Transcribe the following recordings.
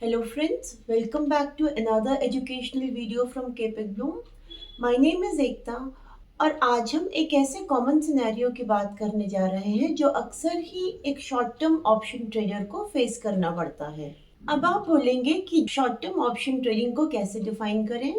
Hello friends, welcome back to another educational video from KPIC Bloom. My name is एकता और आज हम एक ऐसे कॉमन सिनेरियो की बात करने जा रहे हैं जो अक्सर ही एक शॉर्ट टर्म ऑप्शन ट्रेडर को फेस करना पड़ता है। अब आप बोलेंगे कि शॉर्ट टर्म ऑप्शन ट्रेडिंग को कैसे डिफाइन करें?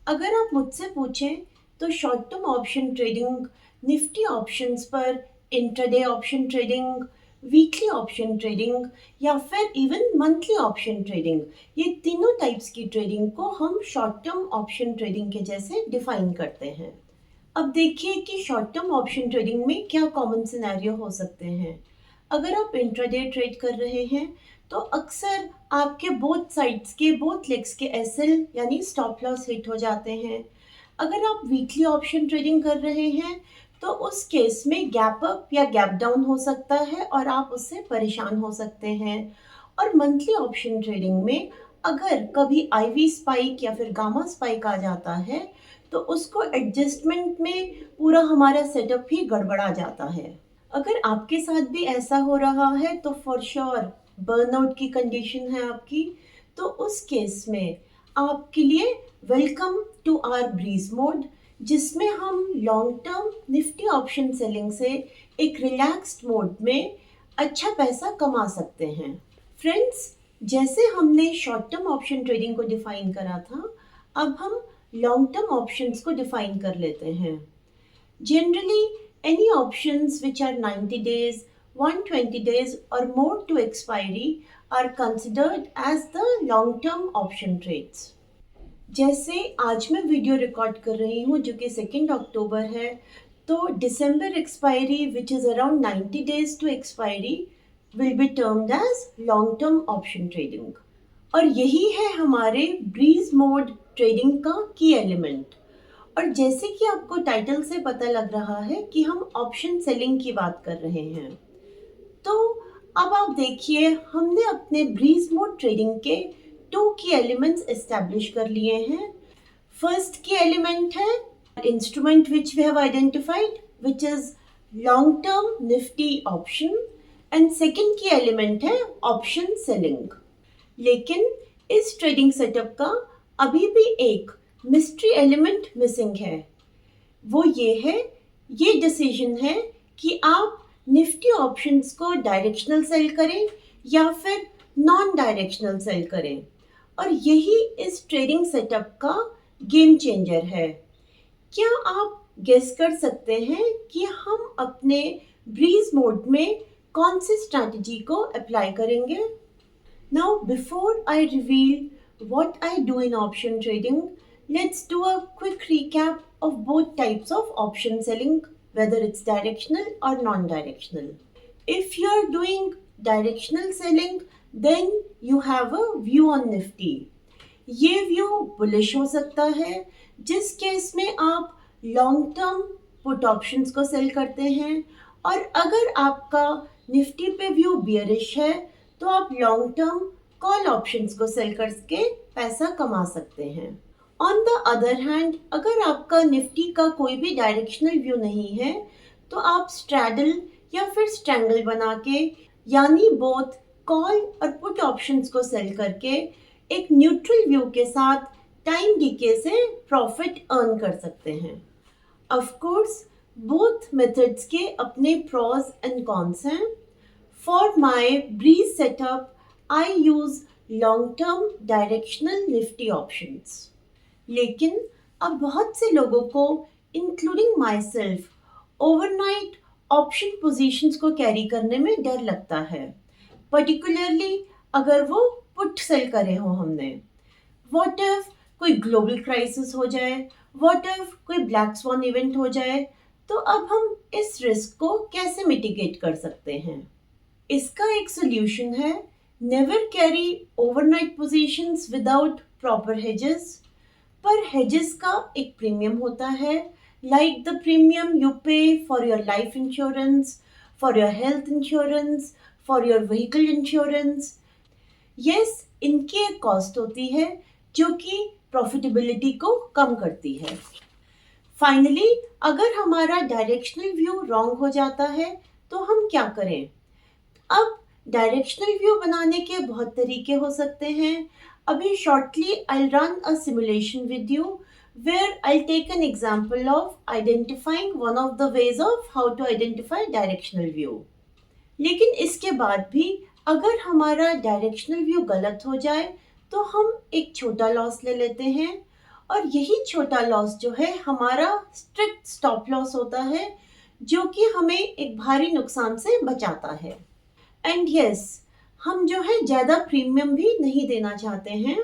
अगर आप मुझसे पूछें तो short term option trading Nifty options पर intraday option trading, weekly option trading या फिर इवन मंथली ऑप्शन ट्रेडिंग, ये तीनों टाइप्स की ट्रेडिंग को हम शॉर्ट टर्म ऑप्शन ट्रेडिंग के जैसे डिफाइन करते हैं। अब देखिए कि शॉर्ट टर्म ऑप्शन ट्रेडिंग में क्या कॉमन सिनेरियो हो सकते हैं। अगर आप इंट्राडे ट्रेड कर रहे हैं तो अक्सर आपके बोथ साइड्स के बोथ लेग्स के एसएल यानी स्टॉप लॉस हिट हो जाते हैं। अगर आप वीकली ऑप्शन ट्रेडिंग कर रहे हैं तो उस केस में गैप अप या गैप डाउन हो सकता है और आप उससे परेशान हो सकते हैं। और मंथली ऑप्शन ट्रेडिंग में अगर कभी आईवी स्पाइक या फिर गामा स्पाइक आ जाता है तो उसको एडजस्टमेंट में पूरा हमारा सेटअप ही गड़बड़ा जाता है। अगर आपके साथ भी ऐसा हो रहा है तो फॉर श्योर बर्नआउट की कंडीशन है आपकी, तो उस केस में आपके लिए welcome to our breeze mode, जिसमें हम long term Nifty option selling से एक रिलैक्स्ड मोड में अच्छा पैसा कमा सकते हैं। फ्रेंड्स, जैसे हमने शॉर्ट टर्म ऑप्शन ट्रेडिंग को डिफाइन करा था, अब हम लॉन्ग टर्म ऑप्शंस को डिफाइन कर लेते हैं। Generally any options which are 90 days, 120 days or more to expiry are considered as the long term option trades. जैसे आज मैं वीडियो रिकॉर्ड कर रही हूँ जो कि 2 अक्टूबर है, तो दिसंबर expiry which is around 90 days to expiry will be termed as long term option trading. और यही है हमारे ब्रीज मोड ट्रेडिंग का की एलिमेंट। और जैसे कि आपको टाइटल से पता लग रहा है कि हम ऑप्शन सेलिंग की बात कर रहे हैं, तो अब आप देखिए हमने अपने ब्रीज मोड ट्रेडिंग के 2 की एलिमेंट्स एस्टैब्लिश कर लिए हैं। फर्स्ट की एलिमेंट है instrument which we have identified which is long term Nifty option, and second key element है ऑप्शन सेलिंग। लेकिन इस ट्रेडिंग सेटअप का अभी भी एक मिस्ट्री एलिमेंट मिसिंग है। वो ये डिसीजन है कि आप निफ्टी ऑप्शंस को डायरेक्शनल सेल करें या फिर नॉन डायरेक्शनल सेल करें। और यही इस ट्रेडिंग सेटअप का गेम चेंजर है। क्या आप गेस कर सकते हैं कि हम अपने ब्रीज मोड में कौन सी स्ट्रैटेजी को अप्लाई करेंगे? Now, before I reveal what I do in option trading, let's do a quick recap of both types of option selling, whether it's directional or non-directional. If you're doing directional selling, then you have a view on Nifty. ये view bullish हो सकता है, जिस case में आप long term put options को cell करते हैं, और अगर आपका निफ्टी पे व्यू बियरिश है तो आप लॉन्ग टर्म कॉल ऑप्शंस को सेल करके पैसा कमा सकते हैं। ऑन द अदर हैंड, अगर आपका निफ्टी का कोई भी डायरेक्शनल व्यू नहीं है तो आप स्ट्रैडल या फिर स्ट्रैंगल बना के, यानी बोथ कॉल और पुट ऑप्शंस को सेल करके एक न्यूट्रल व्यू के साथ टाइम डीके से प्रॉफिट अर्न कर सकते हैं। ऑफ कोर्स बोथ मेथड्स के अपने प्रॉज एंड कॉन्स हैं। For my breeze setup I use long-term directional Nifty options. लेकिन अब बहुत से लोगों को including myself overnight option positions को कैरी करने में डर लगता है, particularly अगर वो पुट सेल करे हो हमने। What if कोई ग्लोबल क्राइसिस हो जाए, what if कोई ब्लैक स्वॉन इवेंट हो जाए, तो अब हम इस रिस्क को कैसे मिटिगेट कर सकते हैं? इसका एक सोल्यूशन है never carry overnight positions without proper hedges. पर hedges का एक प्रीमियम होता है, like the premium you pay for your life insurance, for your health insurance, for your vehicle insurance. Yes, इनकी एक कॉस्ट होती है जो कि प्रॉफिटेबिलिटी को कम करती है। फाइनली, अगर हमारा डायरेक्शनल व्यू रॉन्ग हो जाता है तो हम क्या करें? अब डायरेक्शनल व्यू बनाने के बहुत तरीके हो सकते हैं. अभी shortly I'll run a simulation with you where I'll take an example of identifying one of the ways of how to identify directional view. लेकिन इसके बाद भी अगर हमारा डायरेक्शनल व्यू गलत हो जाए तो हम एक छोटा लॉस ले लेते हैं, और यही छोटा लॉस जो है हमारा स्ट्रिक्ट स्टॉप लॉस होता है, जो कि हमें एक भारी नुकसान से बचाता है. एंड यस, हम जो है ज़्यादा प्रीमियम भी नहीं देना चाहते हैं.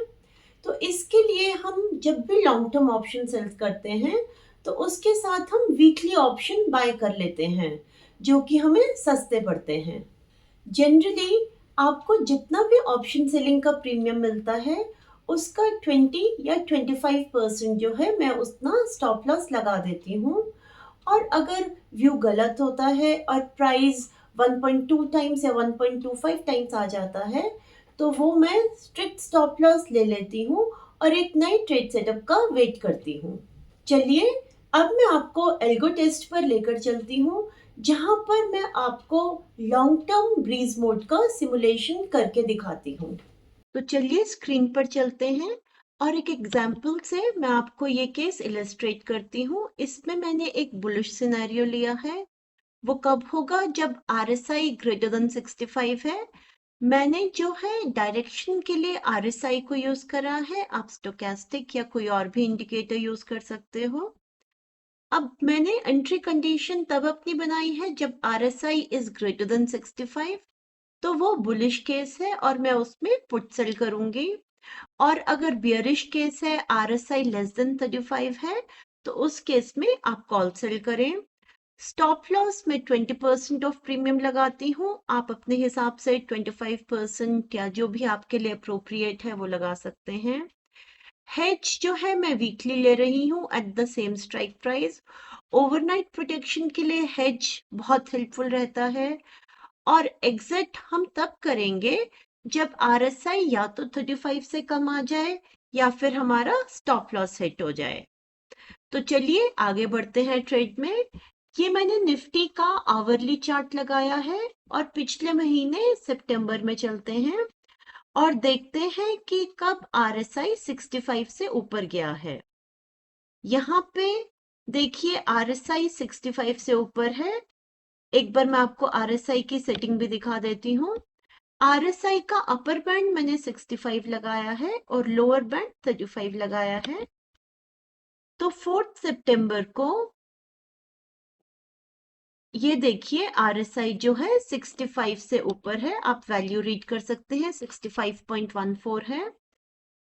तो इसके लिए हम जब भी लॉन्ग टर्म ऑप्शन सेलेक्ट करते हैं तो उसके साथ हम वीकली ऑप्शन बाय कर लेते हैं, जो कि हमें सस्ते पड़ते हैं. जनरली आपको जितना भी ऑप्शन सेलिंग का प्रीमियम मिलता है उसका 20 या 25% जो है मैं उतना स्टॉप लॉस लगा देती हूँ. और अगर व्यू गलत होता है और प्राइस 1.2 टाइम्स या 1.25 टाइम्स आ जाता है तो वो मैं स्ट्रिक्ट स्टॉप लॉस ले लेती हूँ और एक नए ट्रेड सेटअप का वेट करती हूँ. चलिए अब मैं आपको एल्गो टेस्ट पर लेकर चलती हूँ, जहाँ पर मैं आपको लॉन्ग टर्म ब्रीज मोड का सिमुलेशन करके दिखाती हूँ. तो चलिए स्क्रीन पर चलते हैं और एक एग्जाम्पल से मैं आपको ये केस इलस्ट्रेट करती हूँ. इसमें मैंने एक बुलिश सिनेरियो लिया है. वो कब होगा? जब RSI ग्रेटर देन 65 है. मैंने जो है डायरेक्शन के लिए RSI को यूज करा है. आप स्टोकेस्टिक या कोई और भी इंडिकेटर यूज कर सकते हो. अब मैंने एंट्री कंडीशन तब अपनी बनाई है जब RSI इज ग्रेटर देन 65, तो वो बुलिश केस है और मैं उसमें पुट सेल करूंगी. और अगर बियरिश केस है, RSI लेस देन 35 है, तो उस केस में आप कॉल सेल करें. स्टॉप लॉस में 20% ऑफ प्रीमियम लगाती हूँ. आप अपने हिसाब से 25% या जो भी आपके लिए अप्रोप्रिएट है वो लगा सकते हैं. हेज जो है मैं वीकली ले रही हूँ at the same strike price. Overnight protection के लिए हेज बहुत हेल्पफुल रहता है. और एग्जिट हम तब करेंगे जब RSI या तो 35 से कम आ जाए या फिर हमारा स्टॉप लॉस हिट हो जाए. तो चलिए आगे बढ़ते हैं ट्रेड में. ये मैंने निफ्टी का आवरली चार्ट लगाया है और पिछले महीने सितंबर में चलते हैं और देखते हैं कि कब RSI 65 से ऊपर गया है. यहाँ पे देखिए RSI 65 से ऊपर है. एक बार मैं आपको RSI की सेटिंग भी दिखा देती हूँ. RSI का अपर बैंड मैंने 65 लगाया है और लोअर बैंड 35 लगाया है. तो 4 सितंबर को ये देखिए RSI जो है 65 से ऊपर है. आप वैल्यू रीड कर सकते हैं, 65.14 है.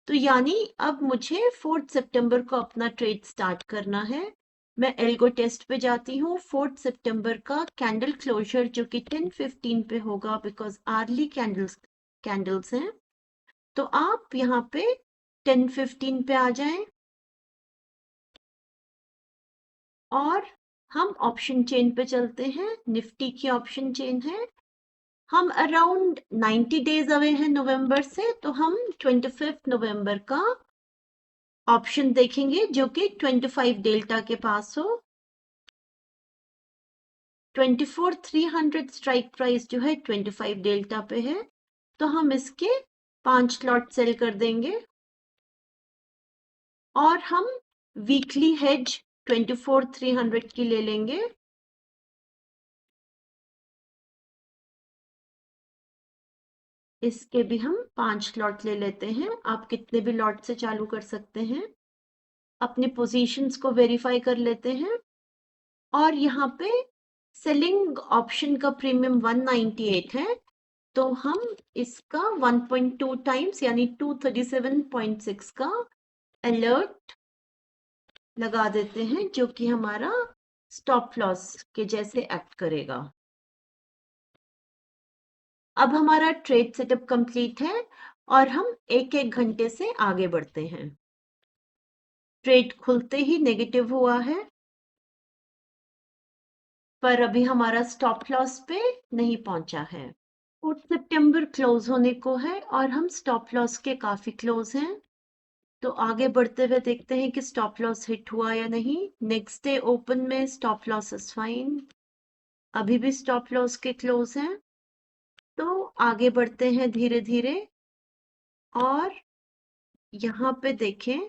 तो यानी अब मुझे 4 सितंबर को अपना ट्रेड स्टार्ट करना है. मैं एल्गो टेस्ट पे जाती हूँ. 4 सितंबर का कैंडल क्लोजर जो कि 10:15 पे होगा, बिकॉज आर्ली कैंडल्स हैं. तो आप यहाँ पे 10:15 पे आ जाएं और हम ऑप्शन चेन पे चलते हैं. निफ्टी की ऑप्शन चेन है. हम अराउंड 90 डेज अवे हैं नवंबर से, तो हम 25 नवंबर का ऑप्शन देखेंगे जो कि 25 डेल्टा के पास हो. 24,300 स्ट्राइक प्राइस जो है 25 डेल्टा पे है, तो हम इसके 5 लॉट सेल कर देंगे. और हम वीकली हेज 24,300 की ले लेंगे. इसके भी हम 5 लॉट ले लेते हैं. आप कितने भी लॉट से चालू कर सकते हैं. अपने पोजीशंस को वेरीफाई कर लेते हैं. और यहाँ पे सेलिंग ऑप्शन का प्रीमियम 198 है, तो हम इसका 1.2 टाइम्स यानी 237.6 का अलर्ट लगा देते हैं, जो कि हमारा स्टॉप लॉस के जैसे एक्ट करेगा. अब हमारा ट्रेड सेटअप कंप्लीट है और हम एक एक घंटे से आगे बढ़ते हैं. ट्रेड खुलते ही नेगेटिव हुआ है, पर अभी हमारा स्टॉप लॉस पे नहीं पहुंचा है. 4 सितंबर क्लोज होने को है और हम स्टॉप लॉस के काफी क्लोज हैं. तो आगे बढ़ते हुए देखते हैं कि स्टॉप लॉस हिट हुआ या नहीं. नेक्स्ट डे ओपन में स्टॉप लॉस इज फाइन. अभी भी स्टॉप लॉस के क्लोज हैं. तो आगे बढ़ते हैं धीरे धीरे, और यहाँ पे देखें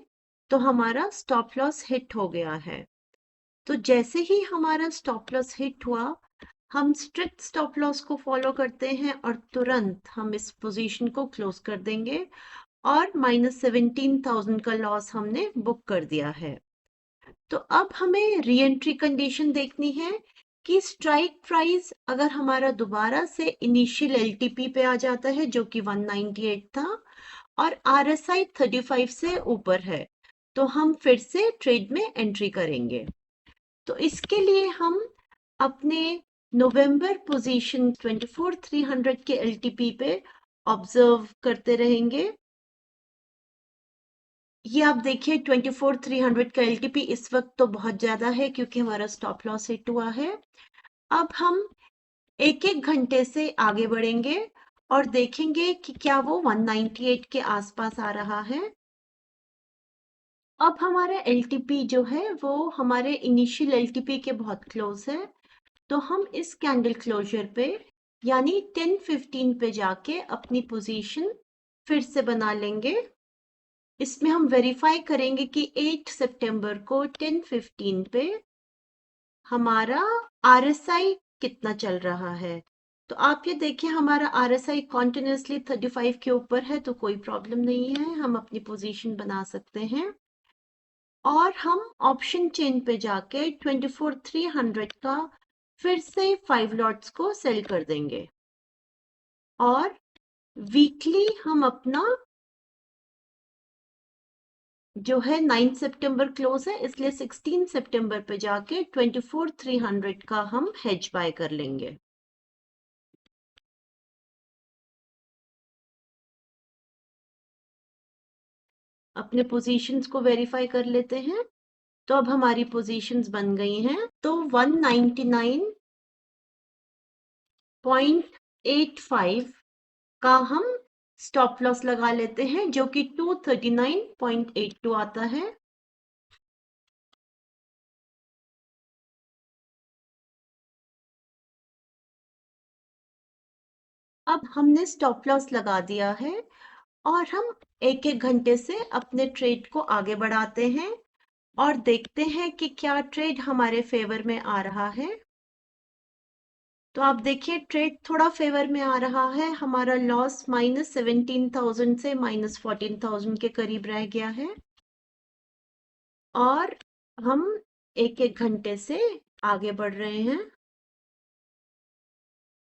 तो हमारा स्टॉप लॉस हिट हो गया है। तो जैसे ही हमारा स्टॉप लॉस हिट हुआ, हम स्ट्रिक्ट स्टॉप लॉस को फॉलो करते हैं और तुरंत हम इस पोजीशन को क्लोज कर देंगे, और -17,000 का लॉस हमने बुक कर दिया है। तो अब हमें री एंट्री कंडीशन देखनी है कि स्ट्राइक प्राइस अगर हमारा दोबारा से इनिशियल एलटीपी पे आ जाता है जो कि 198 था, और आरएसआई 35 से ऊपर है, तो हम फिर से ट्रेड में एंट्री करेंगे। तो इसके लिए हम अपने नवंबर पोजीशन 24,300 के एलटीपी पे ऑब्जर्व करते रहेंगे। ये आप देखिए 24,300 का एलटीपी इस वक्त तो बहुत ज्यादा है क्योंकि हमारा स्टॉप लॉस हिट हुआ है। अब हम एक एक घंटे से आगे बढ़ेंगे और देखेंगे कि क्या वो 198 के आसपास आ रहा है। अब हमारा एलटीपी जो है वो हमारे इनिशियल एलटीपी के बहुत क्लोज है, तो हम इस कैंडल क्लोजर पे यानी 10:15 पे जाके अपनी पोजीशन फिर से बना लेंगे। इसमें हम वेरीफाई करेंगे कि 8 सितंबर को 10:15 पे हमारा आरएसआई कितना चल रहा है। तो आप ये देखिए हमारा आरएसआई कॉन्टिन्यूसली 35 के ऊपर है, तो कोई प्रॉब्लम नहीं है, हम अपनी पोजीशन बना सकते हैं। और हम ऑप्शन चेन पे जाके 24,300 का फिर से 5 लॉट्स को सेल कर देंगे, और वीकली हम अपना जो है 9 सितंबर क्लोज है, इसलिए 16 सितंबर पे जाके 24,300 का हम हेज बाय कर लेंगे। अपने पोजीशंस को वेरीफाई कर लेते हैं। तो अब हमारी पोजीशंस बन गई हैं, तो 199.85 का हम स्टॉप लॉस लगा लेते हैं जो कि 239.82 आता है। अब हमने स्टॉप लॉस लगा दिया है और हम एक एक घंटे से अपने ट्रेड को आगे बढ़ाते हैं और देखते हैं कि क्या ट्रेड हमारे फेवर में आ रहा है। तो आप देखिए ट्रेड थोड़ा फेवर में आ रहा है, हमारा लॉस -17,000 से -14,000 के करीब रह गया है, और हम एक एक घंटे से आगे बढ़ रहे हैं।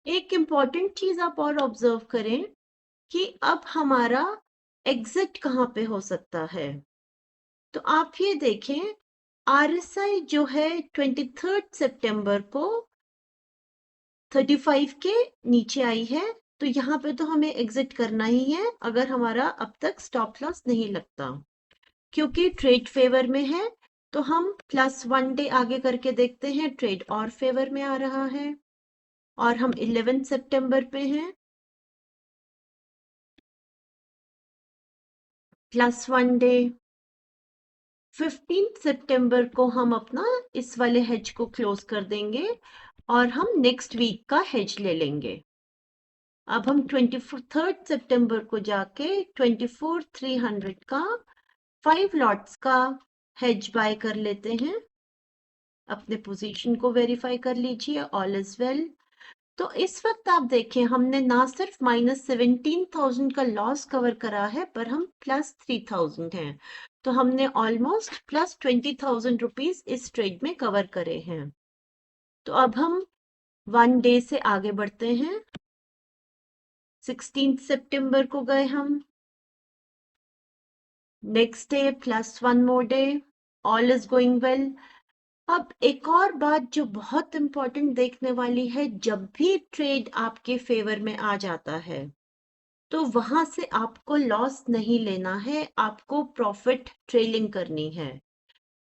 एक इम्पॉर्टेंट चीज आप और ऑब्जर्व करें कि अब हमारा एग्जिट कहाँ पे हो सकता है। तो आप ये देखें आरएसआई जो है 23 सितंबर को 35 के नीचे आई है, तो यहाँ पे तो हमें एग्जिट करना ही है अगर हमारा अब तक स्टॉप लॉस नहीं लगता, क्योंकि ट्रेड फेवर में है। तो हम +1 डे आगे करके देखते हैं, ट्रेड और फेवर में आ रहा है, और हम 11 सितंबर पे हैं। +1 डे 15 सितंबर को हम अपना इस वाले हेज को क्लोज कर देंगे और हम नेक्स्ट वीक का हेज ले लेंगे। अब हम 23 सितंबर को जाके 24,300 का 5 लॉट्स का हेज बाय कर लेते हैं। अपने पोजीशन को वेरीफाई कर लीजिए, ऑल इज वेल। तो इस वक्त आप देखें हमने ना सिर्फ -17,000 का लॉस कवर करा है, पर हम +3,000 हैं, तो हमने ऑलमोस्ट +20,000 रुपीज इस ट्रेड में कवर करे हैं। तो अब हम 1 डे से आगे बढ़ते हैं। 16 सितंबर को गए हम, next day +1 more day, all is going well. अब एक और बात जो बहुत इंपॉर्टेंट देखने वाली है, जब भी ट्रेड आपके फेवर में आ जाता है तो वहां से आपको लॉस नहीं लेना है, आपको प्रॉफिट ट्रेलिंग करनी है।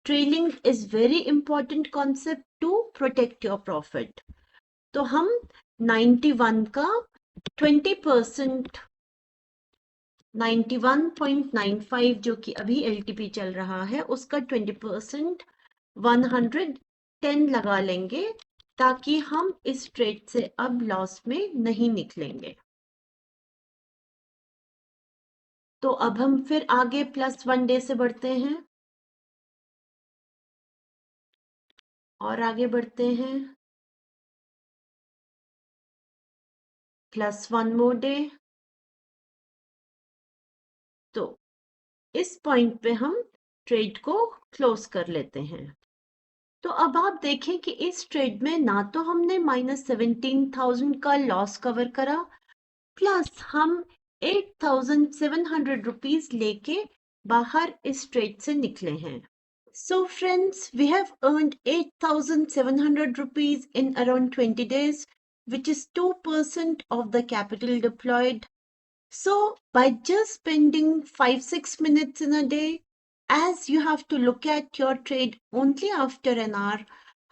Trailing is very important concept to protect your profit. तो हम 91 का 20%, 91.95 जो कि अभी एलटीपी चल रहा है उसका 20% 110 लगा लेंगे, ताकि हम इस ट्रेड से अब लॉस में नहीं निकलेंगे। तो अब हम फिर आगे +1 डे से बढ़ते हैं और आगे बढ़ते हैं +1 मोर डे। तो इस पॉइंट पे हम ट्रेड को क्लोज कर लेते हैं। तो अब आप देखें कि इस ट्रेड में ना तो हमने -17,000 का लॉस कवर करा, प्लस हम 8,700 रुपीज लेके बाहर इस ट्रेड से निकले हैं। So friends, we have earned 8,700 rupees in around 20 days, which is 2% of the capital deployed. So by just spending 5-6 minutes in a day, as you have to look at your trade only after an hour,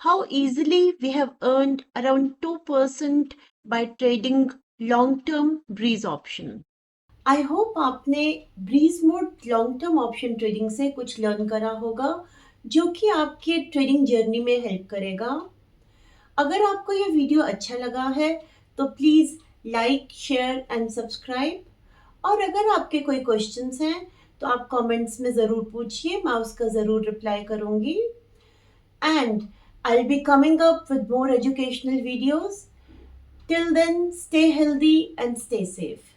how easily we have earned around 2% by trading long-term breeze option. I hope आपने Breeze mode long term option trading से कुछ learn करा होगा, जो कि आपके trading journey में help करेगा। अगर आपको ये वीडियो अच्छा लगा है तो please like, share and subscribe. और अगर आपके कोई क्वेश्चंस हैं तो आप कमेंट्स में ज़रूर पूछिए, मैं उसका ज़रूर रिप्लाई करूँगी। And I will be coming up with more educational videos. Till then, stay healthy and stay safe.